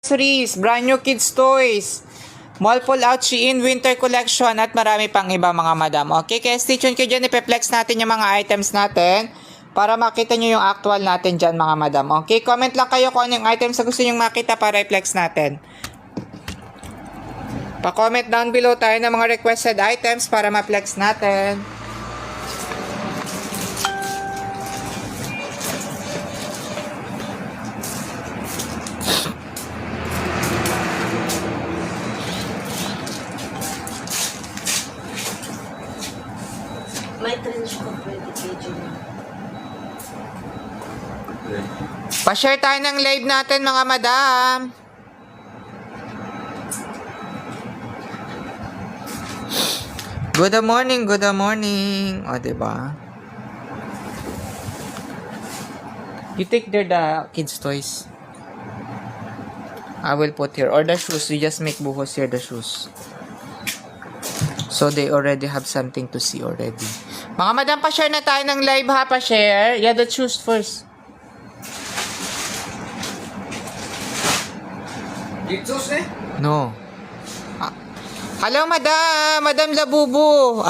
accessories, brand new kids toys, mall pull out, Shein, winter collection, at marami pang iba mga madam. Okay, kaya stay tuned kayo dyan, ipeplex natin yung mga items natin para makita nyo yung actual natin dyan mga madam. Okay, comment lang kayo kung anong items na gusto nyo makita para i-flex natin. Pa-comment down below tayo ng mga requested items para ma-flex natin. May trench ko 20 kg na. Pa-share tayo ng live natin mga madam. Good morning, good morning. O, diba? You take there the kids' toys. I will put here. Or the shoes. You just make buhos here, the shoes. So, they already have something to see already. Mga madam, pa-share na tayo ng live ha, pa-share. Yeah, the shoes first. Dictus eh? No. Hello, madam. Madam Labubu.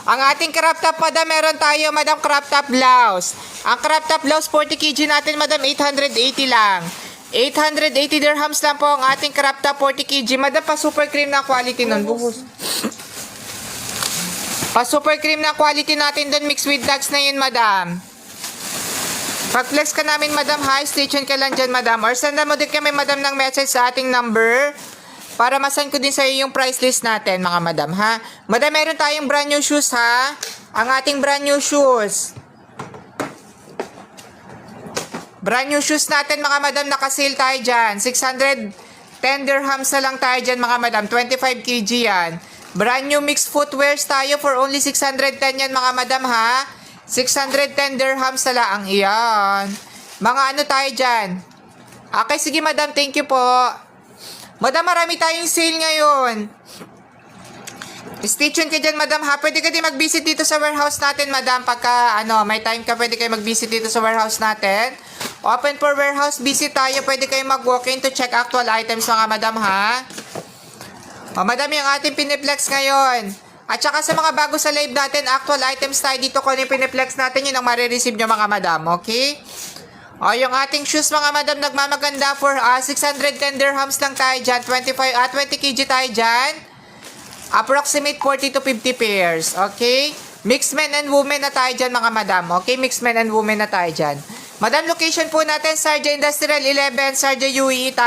Ang ating crop top, madam, meron tayo, madam, crop top blouse. Ang crop top blouse, 40 kg natin, madam, 880 lang. 880 dirhams lang po ang ating crop top, 40 kg. Madam, pa super cream na quality nun. Buhos. Pa super cream na quality natin doon, mixed with tags na yun, madam. Pag-flex ka namin, madam, high station ka lang dyan, madam. Or senda mo din kami, madam, ng message sa ating number para masan ko din sa iyo yung price list natin, mga madam, ha? Madam, meron tayong brand new shoes, ha? Ang ating brand new shoes. Brand new shoes natin, mga madam, nakasale tayo dyan. 610 dirhams na lang tayo dyan, mga madam. 25 kg yan. Brand new mixed footwears tayo for only 610 yan, mga madam, ha? 610 dirhams na lang iyan. Mga ano tayo dyan? Okay, sige, madam. Thank you po. Madam, marami tayong sale ngayon. Stay tuned ka dyan, madam, ha? Pwede ka din mag-visit dito sa warehouse natin, madam. Pagka, may time ka, pwede kayo mag-visit dito sa warehouse natin. Open for warehouse visit tayo. Pwede kayo mag-walk-in to check actual items, mga madam, ha? O, madam, yung ating piniplex ngayon. At saka sa mga bago sa live natin, actual items tayo dito. Kung ano yung piniplex natin, yun ang marireceive nyo, mga madam, okay? O, yung ating shoes, mga madam, nagmamaganda for 610 dirhams lang tayo dyan. 20 kg tayo dyan. Approximate 40 to 50 pairs. Okay? Mixed men and women na tayo dyan, mga madam. Okay? Mixed men and women na tayo dyan. Madam, location po natin, Sharjah Industrial 11, Sharjah UAE tayo.